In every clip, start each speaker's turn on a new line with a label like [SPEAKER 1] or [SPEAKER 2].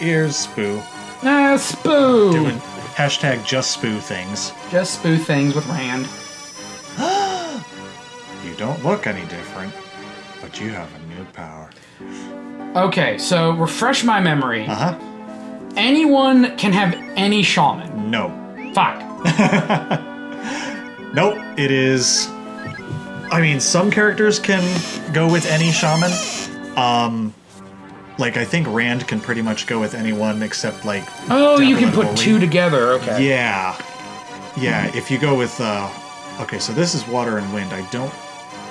[SPEAKER 1] ears, spoo.
[SPEAKER 2] Spoo!
[SPEAKER 1] Doing hashtag just spoo things.
[SPEAKER 2] Just spoo things with Rand.
[SPEAKER 1] You don't look any different, but you have a new power.
[SPEAKER 2] Okay, so refresh my memory.
[SPEAKER 1] Uh-huh.
[SPEAKER 2] Anyone can have any shaman.
[SPEAKER 1] No.
[SPEAKER 2] Fuck.
[SPEAKER 1] Nope, it is... I mean, some characters can go with any shaman. Like, I think Rand can pretty much go with anyone except, like...
[SPEAKER 2] Oh,
[SPEAKER 1] Devil
[SPEAKER 2] you can
[SPEAKER 1] and
[SPEAKER 2] put
[SPEAKER 1] Holy.
[SPEAKER 2] two together, okay.
[SPEAKER 1] Yeah. Yeah, if you go with... Okay, so this is water and wind. I don't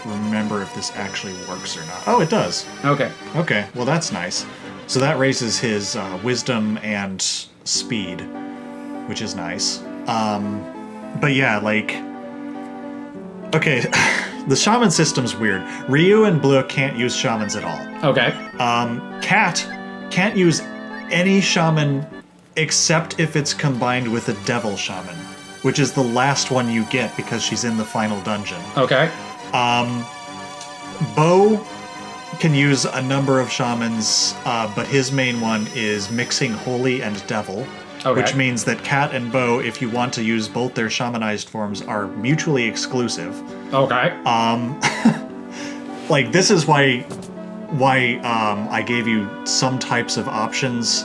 [SPEAKER 1] remember if this actually works or not. Oh, it does.
[SPEAKER 2] Okay.
[SPEAKER 1] Okay, well that's nice. So that raises his wisdom and speed, which is nice. But yeah, like... Okay, the shaman system's weird. Ryu and Blue can't use shamans at all.
[SPEAKER 2] Okay.
[SPEAKER 1] Cat can't use any shaman except if it's combined with a devil shaman, which is the last one you get because she's in the final dungeon.
[SPEAKER 2] Okay.
[SPEAKER 1] Bo can use a number of shamans, but his main one is mixing holy and devil.
[SPEAKER 2] Okay.
[SPEAKER 1] Which means that Cat and Bo, if you want to use both their shamanized forms, are mutually exclusive.
[SPEAKER 2] Okay.
[SPEAKER 1] Like, this is why I gave you some types of options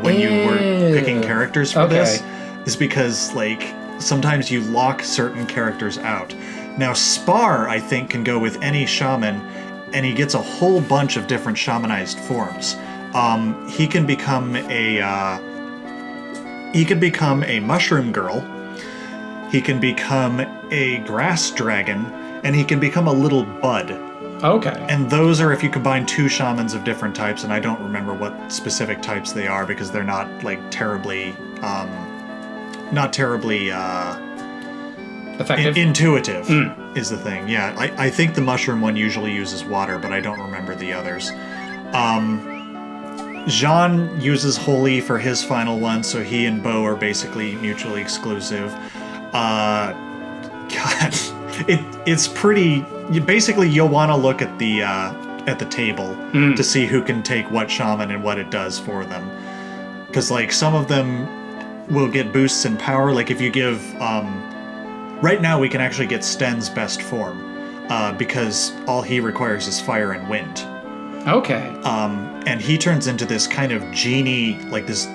[SPEAKER 1] when you were picking characters for this, is because, like, sometimes you lock certain characters out. Now, Spar, I think, can go with any shaman, and he gets a whole bunch of different shamanized forms. He can become a mushroom girl, he can become a grass dragon, and he can become a little bud.
[SPEAKER 2] Okay.
[SPEAKER 1] And those are if you combine two shamans of different types, and I don't remember what specific types they are because they're not, like, terribly
[SPEAKER 2] effective.
[SPEAKER 1] Intuitive is the thing. Yeah, I think the mushroom one usually uses water, but I don't remember the others. Jean uses Holy for his final one, so he and Bo are basically mutually exclusive. God, it's pretty... Basically, you'll want to look at the table to see who can take what shaman and what it does for them. Because, like, some of them will get boosts in power. Like, if you give... right now, we can actually get Sten's best form, because all he requires is fire and wind.
[SPEAKER 2] Okay.
[SPEAKER 1] And he turns into this kind of genie, like this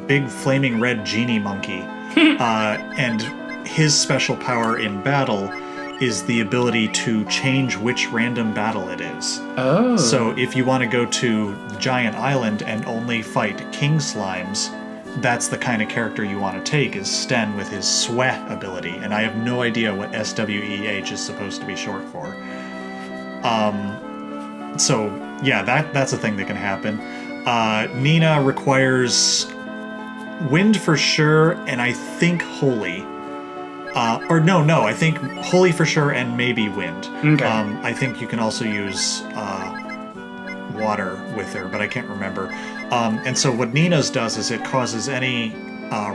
[SPEAKER 1] big flaming red genie monkey. And his special power in battle is the ability to change which random battle it is.
[SPEAKER 2] Oh.
[SPEAKER 1] So if you want to go to the Giant Island and only fight king slimes, that's the kind of character you want to take, is Sten with his sweat ability. And I have no idea what SWEH is supposed to be short for. So yeah, that's a thing that can happen. Nina requires wind for sure, and I think holy. I think holy for sure, and maybe wind.
[SPEAKER 2] Okay.
[SPEAKER 1] I think you can also use water with her, but I can't remember. And so what Nina's does is it causes any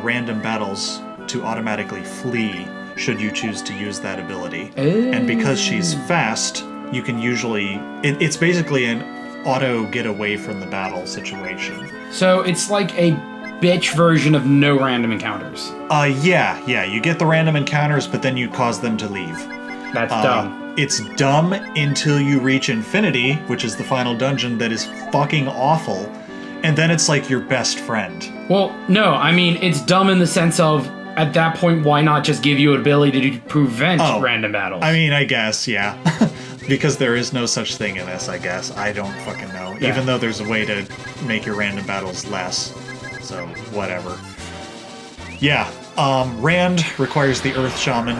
[SPEAKER 1] random battles to automatically flee should you choose to use that ability. And because she's fast, you can usually... It's basically an auto get away from the battle situation.
[SPEAKER 2] So it's like a bitch version of no random encounters.
[SPEAKER 1] Yeah. You get the random encounters, but then you cause them to leave.
[SPEAKER 2] That's dumb.
[SPEAKER 1] It's dumb until you reach Infinity, which is the final dungeon that is fucking awful. And then it's like your best friend.
[SPEAKER 2] Well, no, I mean, it's dumb in the sense of, at that point, why not just give you an ability to prevent random battles?
[SPEAKER 1] I mean, I guess, yeah. Because there is no such thing in this, I guess. I don't fucking know.
[SPEAKER 2] Yeah.
[SPEAKER 1] Even though there's a way to make your random battles less. So, whatever. Yeah, Rand requires the Earth Shaman,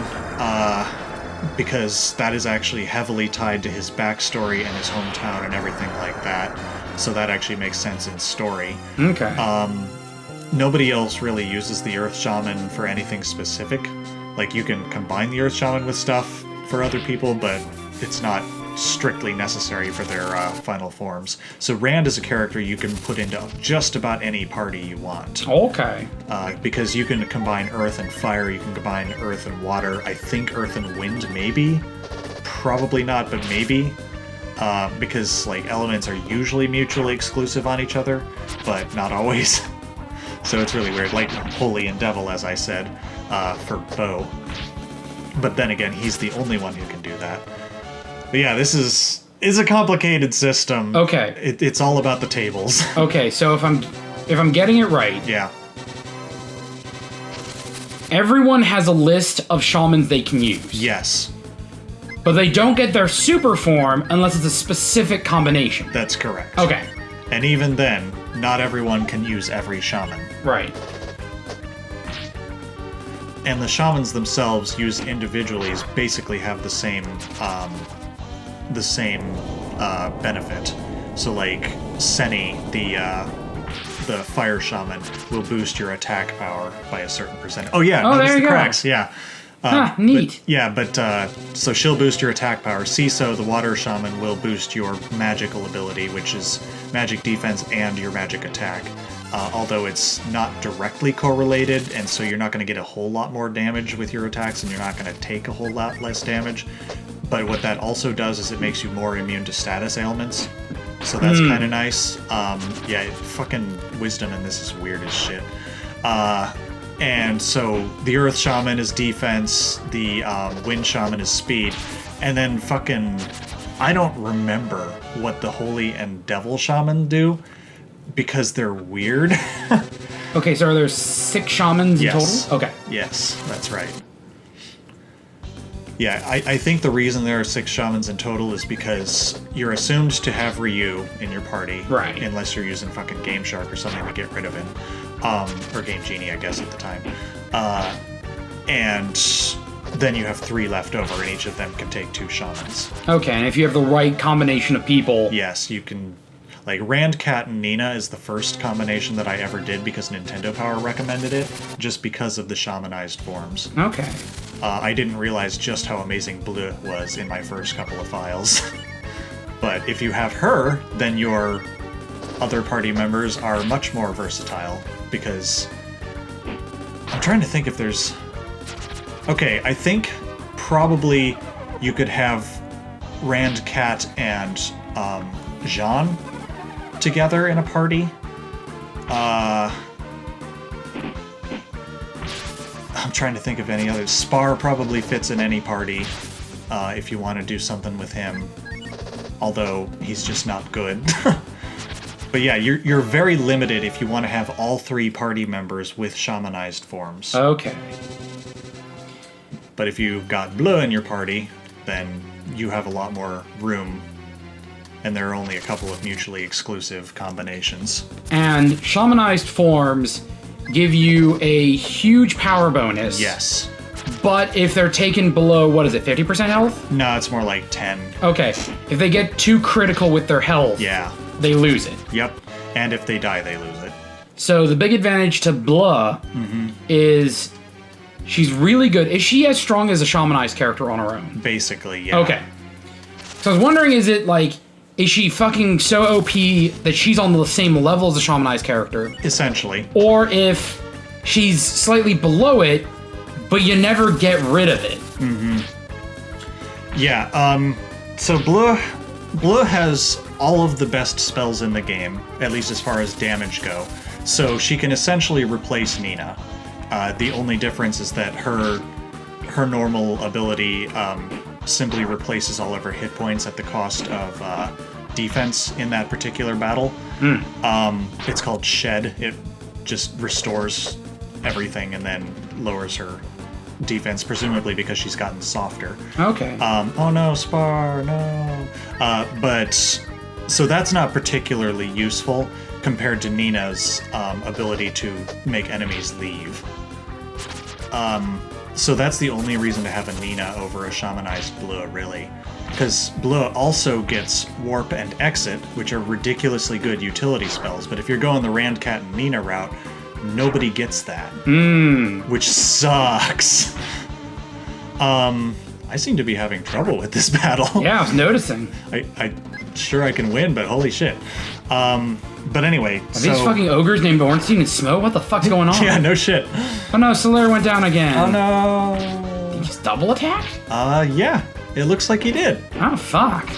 [SPEAKER 1] because that is actually heavily tied to his backstory and his hometown and everything like that. So that actually makes sense in story.
[SPEAKER 2] Okay.
[SPEAKER 1] Nobody else really uses the Earth Shaman for anything specific. Like, you can combine the Earth Shaman with stuff for other people, but it's not strictly necessary for their final forms. So Rand is a character you can put into just about any party you want.
[SPEAKER 2] Okay.
[SPEAKER 1] Because you can combine earth and fire, you can combine earth and water. I think earth and wind, maybe? Probably not, but maybe. Because, like, elements are usually mutually exclusive on each other, but not always. So it's really weird. Like Holy and Devil, as I said, for Bo. But then again, he's the only one who can do that. But yeah, this is a complicated system.
[SPEAKER 2] Okay.
[SPEAKER 1] It's all about the tables.
[SPEAKER 2] Okay, so if I'm getting it right,
[SPEAKER 1] Yeah.
[SPEAKER 2] everyone has a list of shamans they can use.
[SPEAKER 1] Yes,
[SPEAKER 2] But they don't get their super form unless it's a specific combination.
[SPEAKER 1] that's correct.
[SPEAKER 2] Okay.
[SPEAKER 1] And even then, not everyone can use every shaman.
[SPEAKER 2] Right.
[SPEAKER 1] And the shamans themselves, used individually, basically have the same benefit. So, like Seni, the fire shaman, will boost your attack power by a certain percentage. Oh yeah,
[SPEAKER 2] there you go.
[SPEAKER 1] cracks. Yeah.
[SPEAKER 2] Neat.
[SPEAKER 1] So she'll boost your attack power. Ciso, the water shaman, will boost your magical ability, which is magic defense and your magic attack. Although it's not directly correlated, and so you're not going to get a whole lot more damage with your attacks, and you're not going to take a whole lot less damage. But what that also does is it makes you more immune to status ailments. So that's kind of nice. Fucking wisdom in this is weird as shit. And so the Earth Shaman is defense, the Wind Shaman is speed, and then fucking... I don't remember what the Holy and Devil Shaman do, because they're weird.
[SPEAKER 2] Okay, so are there 6 shamans in total? Okay.
[SPEAKER 1] Yes, that's right. Yeah, I think the reason there are 6 shamans in total is because you're assumed to have Ryu in your party.
[SPEAKER 2] Right.
[SPEAKER 1] Unless you're using fucking Game Shark or something to get rid of him. Or Game Genie, I guess, at the time. And then you have 3 left over, and each of them can take 2 shamans.
[SPEAKER 2] Okay, and if you have the right combination of people...
[SPEAKER 1] Yes, you can... Like, Rand, Cat, and Nina is the first combination that I ever did because Nintendo Power recommended it, just because of the shamanized forms.
[SPEAKER 2] Okay.
[SPEAKER 1] I didn't realize just how amazing Bleu was in my first couple of files. But if you have her, then your other party members are much more versatile, because... I'm trying to think if there's... Okay, I think probably you could have Rand, Cat, and Jean together in a party. I'm trying to think of any others. Spar probably fits in any party if you want to do something with him. Although he's just not good. But yeah, you're very limited if you want to have all 3 party members with shamanized forms.
[SPEAKER 2] Okay.
[SPEAKER 1] But if you've got Bleu in your party, then you have a lot more room. And there are only a couple of mutually exclusive combinations.
[SPEAKER 2] And shamanized forms give you a huge power bonus.
[SPEAKER 1] Yes.
[SPEAKER 2] But if they're taken below, what is it, 50% health?
[SPEAKER 1] No, it's more like 10.
[SPEAKER 2] Okay. If they get too critical with their health,
[SPEAKER 1] Yeah.
[SPEAKER 2] they lose it.
[SPEAKER 1] Yep. And if they die, they lose it.
[SPEAKER 2] So the big advantage to Blah is she's really good. Is she as strong as a shamanized character on her own?
[SPEAKER 1] Basically, yeah.
[SPEAKER 2] Okay. So I was wondering, is she fucking so OP that she's on the same level as a shamanized character?
[SPEAKER 1] Essentially.
[SPEAKER 2] Or if she's slightly below it, but you never get rid of it.
[SPEAKER 1] Yeah, so Bleu has all of the best spells in the game, at least as far as damage go. So she can essentially replace Nina. The only difference is that her normal ability simply replaces all of her hit points at the cost of defense in that particular battle. It's called Shed. It just restores everything and then lowers her defense, presumably because she's gotten softer.
[SPEAKER 2] Okay.
[SPEAKER 1] Oh no, Spar, no. But so that's not particularly useful compared to Nina's ability to make enemies leave. So that's the only reason to have a Nina over a shamanized Bleu, really. Because Bleu also gets Warp and Exit, which are ridiculously good utility spells, but if you're going the Rand, Cat, and Nina route, nobody gets that. Which sucks. I seem to be having trouble with this battle.
[SPEAKER 2] Yeah, I was noticing.
[SPEAKER 1] I sure I can win, but holy shit. But anyway,
[SPEAKER 2] Are these fucking ogres named Ornstein and Smo? What the fuck's going on?
[SPEAKER 1] Yeah, no shit.
[SPEAKER 2] Oh no, Solaire went down again.
[SPEAKER 1] Oh no.
[SPEAKER 2] Did he just double attack?
[SPEAKER 1] Yeah. It looks like he did.
[SPEAKER 2] Oh, fuck.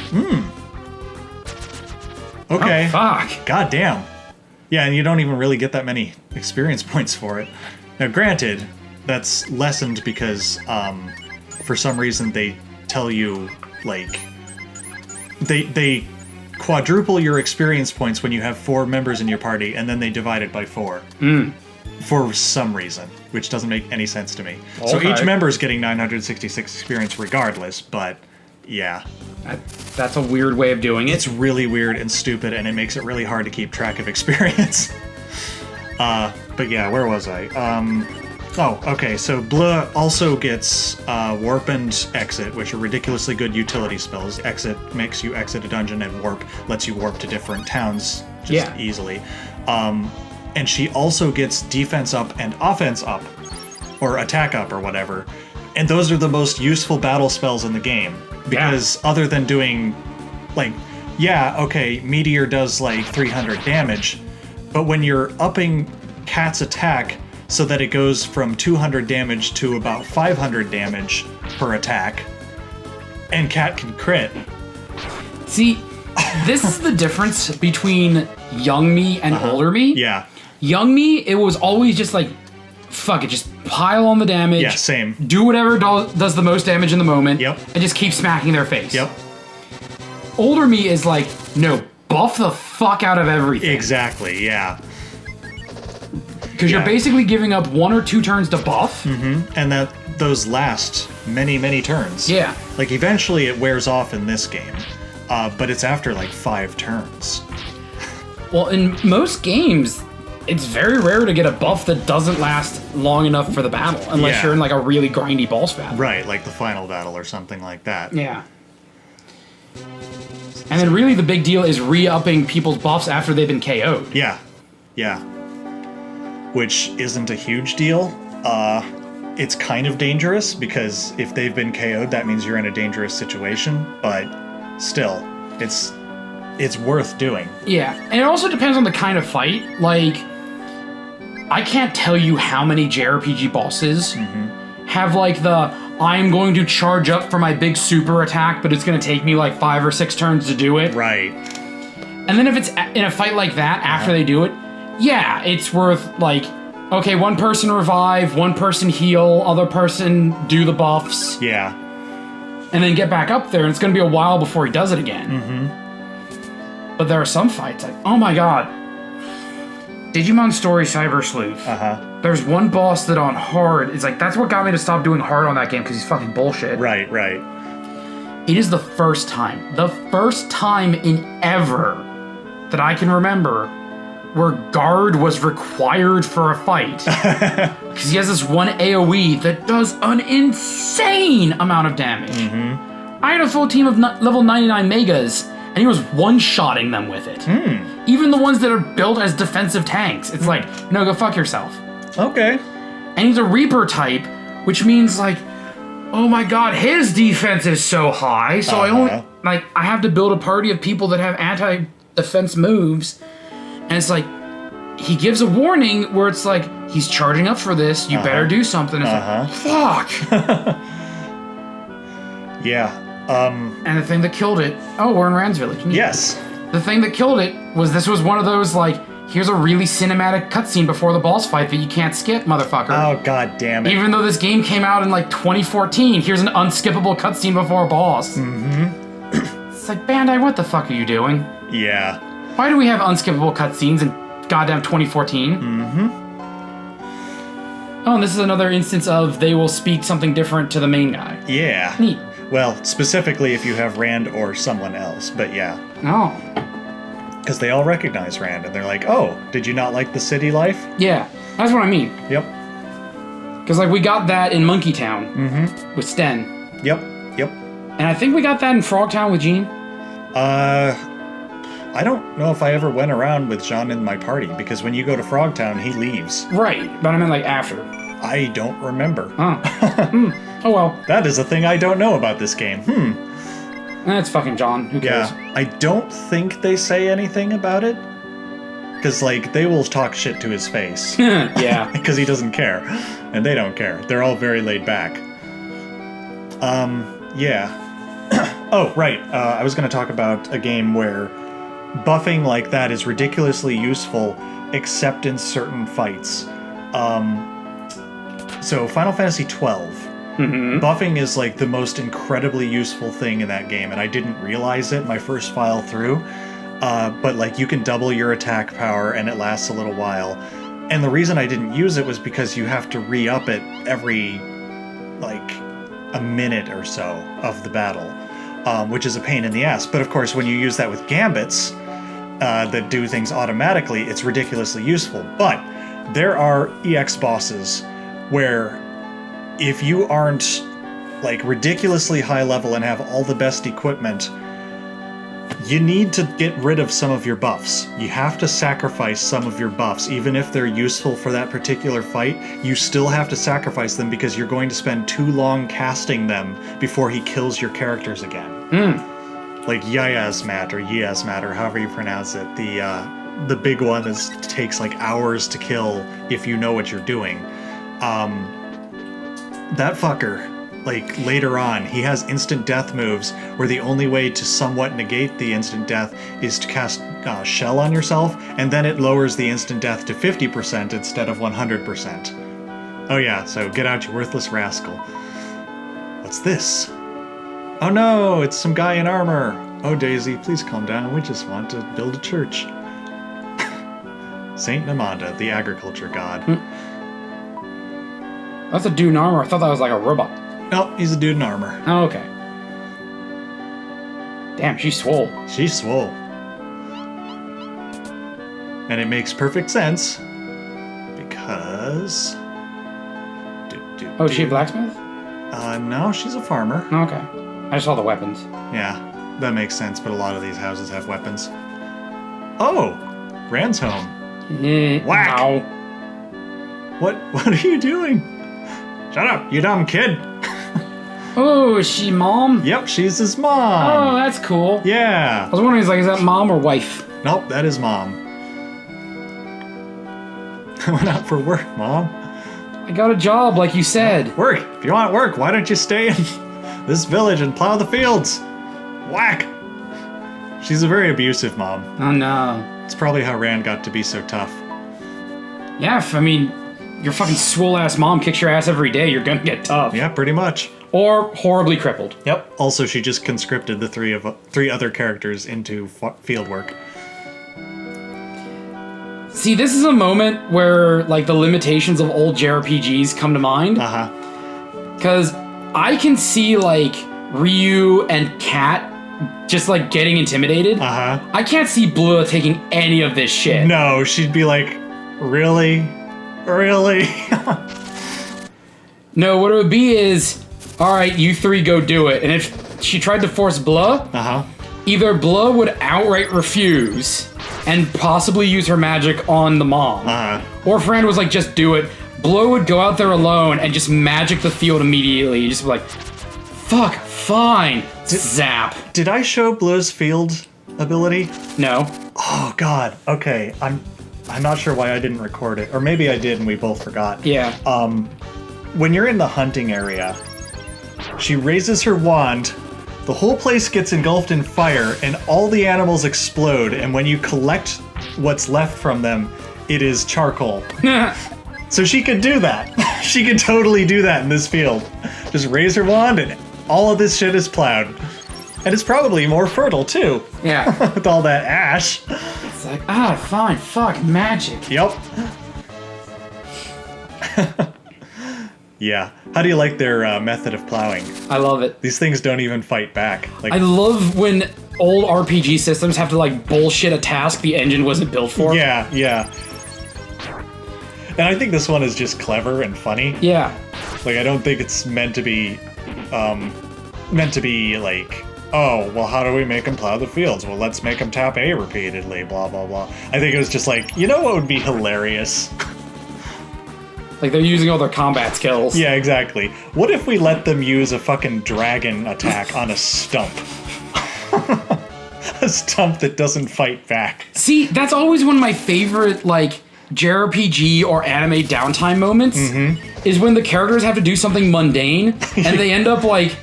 [SPEAKER 1] Okay.
[SPEAKER 2] Oh, fuck.
[SPEAKER 1] God damn. Yeah, and you don't even really get that many experience points for it. Now, granted, that's lessened because for some reason they tell you, like, they quadruple your experience points when you have 4 members in your party, and then they divide it by 4. For some reason, which doesn't make any sense to me. Okay. So each member is getting 966 experience regardless, but yeah.
[SPEAKER 2] That's a weird way of doing it.
[SPEAKER 1] It's really weird and stupid, and it makes it really hard to keep track of experience. But yeah, where was I? Oh, okay, so Bleu also gets Warp and Exit, which are ridiculously good utility spells. Exit makes you exit a dungeon, and Warp lets you warp to different towns just easily. And she also gets Defense Up and Offense Up, or Attack Up, or whatever. And those are the most useful battle spells in the game. Because other than doing, like, Meteor does like 300 damage, but when you're upping Cat's attack so that it goes from 200 damage to about 500 damage per attack, and Cat can crit.
[SPEAKER 2] See, this is the difference between young me and older me.
[SPEAKER 1] Yeah.
[SPEAKER 2] Young me, it was always just like, fuck it, just pile on the damage.
[SPEAKER 1] Yeah, same.
[SPEAKER 2] Do whatever does the most damage in the moment.
[SPEAKER 1] Yep.
[SPEAKER 2] And just keep smacking their face.
[SPEAKER 1] Yep.
[SPEAKER 2] Older me is like, no, buff the fuck out of everything.
[SPEAKER 1] Exactly, yeah.
[SPEAKER 2] Because you're basically giving up 1 or 2 turns to buff.
[SPEAKER 1] And those last many, many turns.
[SPEAKER 2] Yeah.
[SPEAKER 1] Like, eventually it wears off in this game, but it's after like 5 turns.
[SPEAKER 2] Well, in most games, it's very rare to get a buff that doesn't last long enough for the battle, unless you're in like a really grindy boss battle.
[SPEAKER 1] Right, like the final battle or something like that.
[SPEAKER 2] Yeah. And then really the big deal is re-upping people's buffs after they've been KO'd.
[SPEAKER 1] Yeah. Yeah. Which isn't a huge deal. It's kind of dangerous, because if they've been KO'd, that means you're in a dangerous situation, but still, it's worth doing. Yeah,
[SPEAKER 2] and it also depends on the kind of fight. Like, I can't tell you how many JRPG bosses have like the, I'm going to charge up for my big super attack, but it's going to take me like 5 or 6 turns to do it.
[SPEAKER 1] Right.
[SPEAKER 2] And then if it's in a fight like that, after they do it, yeah, it's worth like, okay, 1 person revive, 1 person heal, other person do the buffs.
[SPEAKER 1] Yeah.
[SPEAKER 2] And then get back up there, and it's going to be a while before he does it again. But there are some fights like, oh my god, Digimon Story Cyber Sleuth. There's one boss that on hard is like, that's what got me to stop doing hard on that game, because he's fucking bullshit.
[SPEAKER 1] Right, right.
[SPEAKER 2] It is the first time in ever that I can remember where guard was required for a fight. Because he has this one AoE that does an insane amount of damage. I had a full team of level 99 megas, and he was one-shotting them with it. Even the ones that are built as defensive tanks. It's like, no, go fuck yourself. Okay. And he's a Reaper type, which means like, oh my god, his defense is so high, so I have to build a party of people that have anti-defense moves, and it's like, he gives a warning where it's like, he's charging up for this, you better do something. It's like, fuck!
[SPEAKER 1] Yeah.
[SPEAKER 2] And the thing that killed it, oh, we're in Rand's Village.
[SPEAKER 1] Yes.
[SPEAKER 2] The thing that killed it was this was one of those, like, here's a really cinematic cutscene before the boss fight that you can't skip, motherfucker.
[SPEAKER 1] Oh, god damn it.
[SPEAKER 2] Even though this game came out in, like, 2014, here's an unskippable cutscene before a boss. It's like, Bandai, what the fuck are you doing?
[SPEAKER 1] Yeah.
[SPEAKER 2] Why do we have unskippable cutscenes in goddamn 2014? Oh, and this is another instance of they will speak something different to the main guy.
[SPEAKER 1] Yeah.
[SPEAKER 2] Neat.
[SPEAKER 1] Well, specifically if you have Rand or someone else, but yeah.
[SPEAKER 2] Oh.
[SPEAKER 1] Because they all recognize Rand, and they're like, oh, did you not like the city life?
[SPEAKER 2] Yeah, that's what I mean.
[SPEAKER 1] Yep.
[SPEAKER 2] Because, like, we got that in Monkey Town with Sten.
[SPEAKER 1] Yep, yep.
[SPEAKER 2] And I think we got that in Frog Town with Jean.
[SPEAKER 1] I don't know if I ever went around with Jean in my party, because when you go to Frog Town, he leaves.
[SPEAKER 2] Right, but I meant, like, after.
[SPEAKER 1] I don't remember.
[SPEAKER 2] Oh. Oh, well.
[SPEAKER 1] That is a thing I don't know about this game.
[SPEAKER 2] That's fucking John. Who cares?
[SPEAKER 1] Yeah, I don't think they say anything about it. Because, like, they will talk shit to his face.
[SPEAKER 2] Yeah.
[SPEAKER 1] Because he doesn't care. And they don't care. They're all very laid back. Yeah. Oh, right. I was going to talk about a game where buffing like that is ridiculously useful, except in certain fights. So Final Fantasy 12. Buffing is like the most incredibly useful thing in that game, and I didn't realize it my first file through. But like you can double your attack power and it lasts a little while. And the reason I didn't use it was because you have to re-up it every like a minute or so of the battle, which is a pain in the ass. But of course, when you use that with gambits that do things automatically, it's ridiculously useful. But there are EX bosses where if you aren't like ridiculously high level and have all the best equipment, you need to get rid of some of your buffs. You have to sacrifice some of your buffs. Even if they're useful for that particular fight, you still have to sacrifice them because you're going to spend too long casting them before he kills your characters again. Like Yasmat or Yasmat or however you pronounce it. The big one takes like hours to kill if you know what you're doing. That fucker, like later on, he has instant death moves where the only way to somewhat negate the instant death is to cast Shell on yourself, and then it lowers the instant death to 50% instead of 100%. Oh yeah, so get out, you worthless rascal. What's this? Oh no, it's some guy in armor. Oh Daisy, please calm down, we just want to build a church. Saint Namanda, the agriculture god.
[SPEAKER 2] That's a dude in armor. I thought that was like a robot.
[SPEAKER 1] Nope, he's a dude in armor.
[SPEAKER 2] Oh, okay. Damn, she's swole.
[SPEAKER 1] She's swole. And it makes perfect sense because...
[SPEAKER 2] Oh, is she a blacksmith?
[SPEAKER 1] No, she's a farmer.
[SPEAKER 2] Oh, okay. I just saw the weapons.
[SPEAKER 1] Yeah, that makes sense, but a lot of these houses have weapons. Oh! Rand's home. Whack!
[SPEAKER 2] Ow.
[SPEAKER 1] What are you doing? Shut up, you dumb kid!
[SPEAKER 2] Oh, is she mom?
[SPEAKER 1] Yep, she's his mom.
[SPEAKER 2] Oh, that's cool.
[SPEAKER 1] Yeah.
[SPEAKER 2] I was wondering, is that mom or wife?
[SPEAKER 1] Nope, that is mom. I went out for work, Mom.
[SPEAKER 2] I got a job, like you said.
[SPEAKER 1] Work. If you want work, why don't you stay in this village and plow the fields? Whack! She's a very abusive mom.
[SPEAKER 2] Oh, no.
[SPEAKER 1] It's probably how Rand got to be so tough.
[SPEAKER 2] Yeah, I mean, your fucking swole-ass mom kicks your ass every day, you're gonna get tough.
[SPEAKER 1] Yeah, pretty much.
[SPEAKER 2] Or horribly crippled.
[SPEAKER 1] Yep. Also, she just conscripted the three other characters into field work.
[SPEAKER 2] See, this is a moment where, like, the limitations of old JRPGs come to mind.
[SPEAKER 1] Uh-huh.
[SPEAKER 2] Because I can see, like, Ryu and Kat just, like, getting intimidated.
[SPEAKER 1] Uh-huh.
[SPEAKER 2] I can't see Blua taking any of this shit.
[SPEAKER 1] No, she'd be like, really? Really?
[SPEAKER 2] No, what it would be is, alright, you three go do it. And if she tried to force Blua,
[SPEAKER 1] Uh-huh.
[SPEAKER 2] either Blua would outright refuse and possibly use her magic on the mom.
[SPEAKER 1] Uh-huh.
[SPEAKER 2] Or Fran was like, just do it. Blua would go out there alone and just magic the field immediately. Just be like, fuck, fine. Zap.
[SPEAKER 1] Did I show Blue's field ability?
[SPEAKER 2] No.
[SPEAKER 1] Oh, God. Okay, I'm not sure why I didn't record it. Or maybe I did and we both forgot.
[SPEAKER 2] Yeah.
[SPEAKER 1] When you're in the hunting area, she raises her wand, the whole place gets engulfed in fire, and all the animals explode, and when you collect what's left from them, it is charcoal. So she could do that. She could totally do that in this field. Just raise her wand, and all of this shit is plowed. And it's probably more fertile, too.
[SPEAKER 2] Yeah.
[SPEAKER 1] With all that ash.
[SPEAKER 2] It's like, fine, fuck, magic.
[SPEAKER 1] Yep. Yeah. How do you like their method of plowing?
[SPEAKER 2] I love it.
[SPEAKER 1] These things don't even fight back. Like,
[SPEAKER 2] I love when old RPG systems have to, like, bullshit a task the engine wasn't built for.
[SPEAKER 1] yeah, yeah. And I think this one is just clever and funny.
[SPEAKER 2] Yeah.
[SPEAKER 1] Like, I don't think it's meant to be like, oh, well, how do we make them plow the fields? Well, let's make them tap A repeatedly, blah, blah, blah. I think it was just like, you know what would be hilarious?
[SPEAKER 2] Like, they're using all their combat skills.
[SPEAKER 1] Yeah, exactly. What if we let them use a fucking dragon attack on a stump? A stump that doesn't fight back.
[SPEAKER 2] See, that's always one of my favorite, like, JRPG or anime downtime moments, is when the characters have to do something mundane, and they end up, like,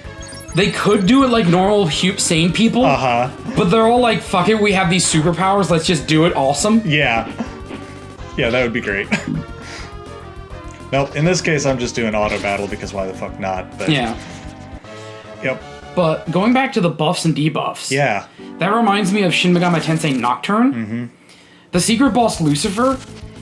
[SPEAKER 2] they could do it like normal, sane people, but they're all like, fuck it, we have these superpowers, let's just do it awesome.
[SPEAKER 1] Yeah. Yeah, that would be great. Nope, in this case, I'm just doing auto battle because why the fuck not? But,
[SPEAKER 2] Yeah.
[SPEAKER 1] Yep.
[SPEAKER 2] But going back to the buffs and debuffs.
[SPEAKER 1] Yeah.
[SPEAKER 2] That reminds me of Shin Megami Tensei Nocturne.
[SPEAKER 1] Mm-hmm.
[SPEAKER 2] The secret boss Lucifer,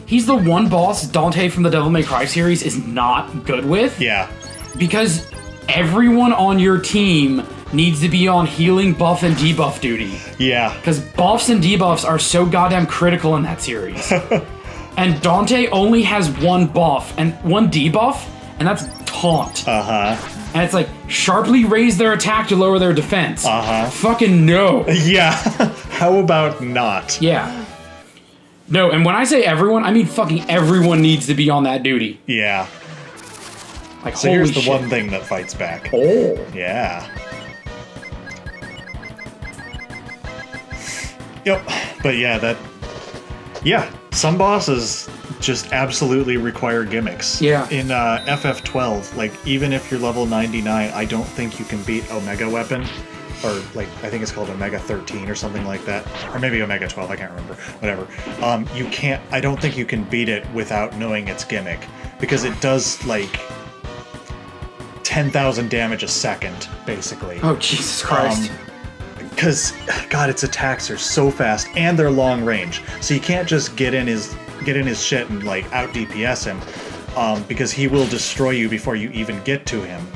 [SPEAKER 2] he's the one boss Dante from the Devil May Cry series is not good with.
[SPEAKER 1] Yeah.
[SPEAKER 2] Because everyone on your team needs to be on healing buff and debuff duty.
[SPEAKER 1] Yeah.
[SPEAKER 2] Because buffs and debuffs are so goddamn critical in that series. And Dante only has one buff and one debuff, and that's taunt.
[SPEAKER 1] Uh-huh.
[SPEAKER 2] And it's like, sharply raise their attack to lower their defense.
[SPEAKER 1] Uh-huh.
[SPEAKER 2] Fucking no.
[SPEAKER 1] Yeah. How about not?
[SPEAKER 2] Yeah. No, and when I say everyone, I mean fucking everyone needs to be on that duty.
[SPEAKER 1] Yeah.
[SPEAKER 2] Like,
[SPEAKER 1] So
[SPEAKER 2] holy
[SPEAKER 1] here's the
[SPEAKER 2] shit.
[SPEAKER 1] one thing that fights back.
[SPEAKER 2] Oh.
[SPEAKER 1] Yeah. Yep. But yeah, some bosses just absolutely require gimmicks.
[SPEAKER 2] Yeah.
[SPEAKER 1] In FF12, like, even if you're level 99, I don't think you can beat Omega Weapon. Or, like, I think it's called Omega 13 or something like that. Or maybe Omega 12, I can't remember. Whatever. I don't think you can beat it without knowing its gimmick. Because it does, like, 10,000 damage a second, basically.
[SPEAKER 2] Oh, Jesus Christ.
[SPEAKER 1] Because, God, its attacks are so fast, and they're long range. So you can't just get in his shit and, like, out DPS him, because he will destroy you before you even get to him.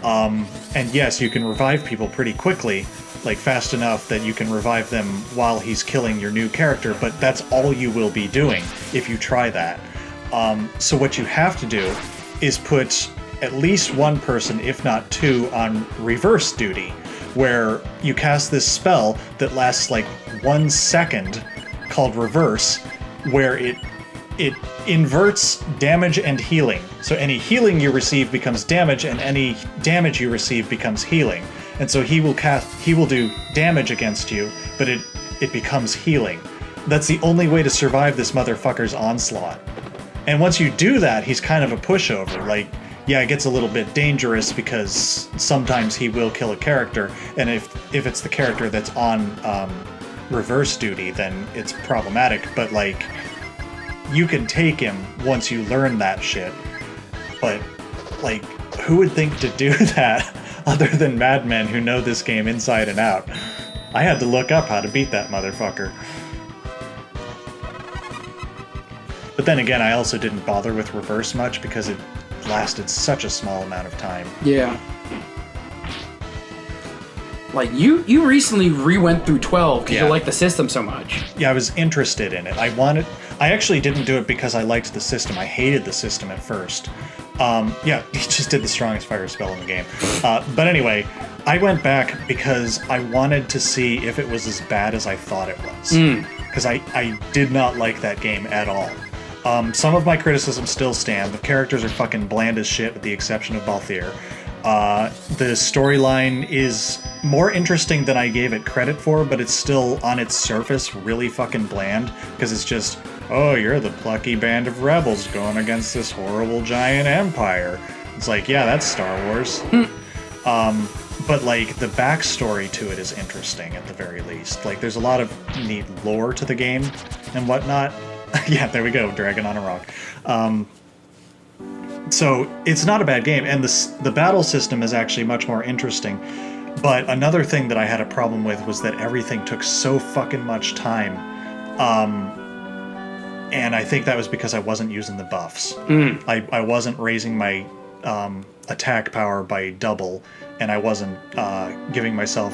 [SPEAKER 1] And yes, you can revive people pretty quickly, like fast enough that you can revive them while he's killing your new character, but that's all you will be doing if you try that. So what you have to do is put at least one person, if not two, on reverse duty, where you cast this spell that lasts like 1 second called Reverse, where it inverts damage and healing. So any healing you receive becomes damage, and any damage you receive becomes healing. And so he will do damage against you, but it becomes healing. That's the only way to survive this motherfucker's onslaught. And once you do that, he's kind of a pushover. Like, yeah, it gets a little bit dangerous because sometimes he will kill a character, and if it's the character that's on reverse duty, then it's problematic. But, like, you can take him once you learn that shit. But, like, who would think to do that other than madmen who know this game inside and out? I had to look up how to beat that motherfucker. But then again, I also didn't bother with reverse much because it lasted such a small amount of time.
[SPEAKER 2] Yeah. Like, you recently re-went through 12 because you like the system so much.
[SPEAKER 1] Yeah, I was interested in it. I actually didn't do it because I liked the system. I hated the system at first. Yeah, he just did the strongest fire spell in the game. But anyway, I went back because I wanted to see if it was as bad as I thought it was. Because I did not like that game at all. Some of my criticisms still stand. The characters are fucking bland as shit with the exception of Balthier. The storyline is more interesting than I gave it credit for, but it's still, on its surface, really fucking bland, because it's just, oh, you're the plucky band of rebels going against this horrible giant empire. It's like, yeah, that's Star Wars. But, like, the backstory to it is interesting, at the very least. Like, there's a lot of neat lore to the game and whatnot. Yeah, there we go, Dragon on a Rock. So it's not a bad game, and the battle system is actually much more interesting. But another thing that I had a problem with was that everything took so fucking much time. And I think that was because I wasn't using the buffs. I wasn't raising my attack power by double, and I wasn't giving myself...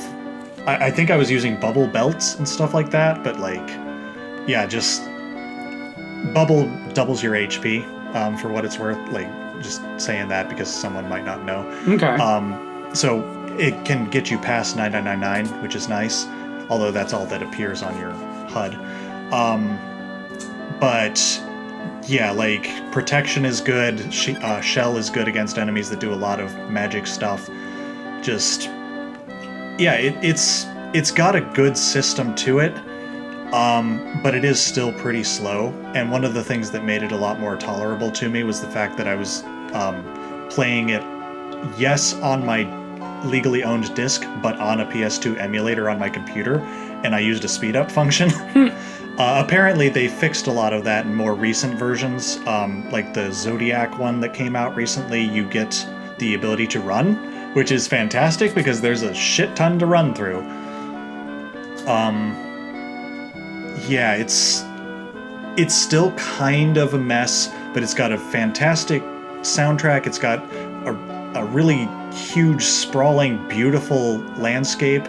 [SPEAKER 1] I think I was using bubble belts and stuff like that, but, like, yeah, just... Bubble doubles your HP, for what it's worth. Like, just saying that because someone might not know.
[SPEAKER 2] Okay.
[SPEAKER 1] So it can get you past 9999, which is nice. Although that's all that appears on your HUD. But yeah, like, protection is good. Shell is good against enemies that do a lot of magic stuff. Just, yeah, it's got a good system to it. But it is still pretty slow, and one of the things that made it a lot more tolerable to me was the fact that I was playing it, yes, on my legally owned disc, but on a PS2 emulator on my computer, and I used a speed up function. Apparently, they fixed a lot of that in more recent versions. Like the Zodiac one that came out recently, you get the ability to run, which is fantastic because there's a shit ton to run through. Yeah, it's still kind of a mess, but it's got a fantastic soundtrack. It's got a really huge, sprawling, beautiful landscape.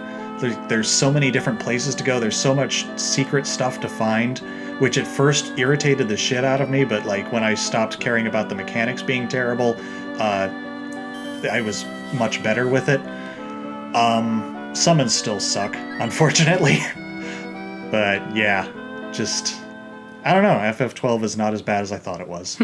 [SPEAKER 1] There's so many different places to go. There's so much secret stuff to find, which at first irritated the shit out of me, but like when I stopped caring about the mechanics being terrible, I was much better with it. Summons still suck, unfortunately. But yeah, just, I don't know, FF12 is not as bad as I thought it was.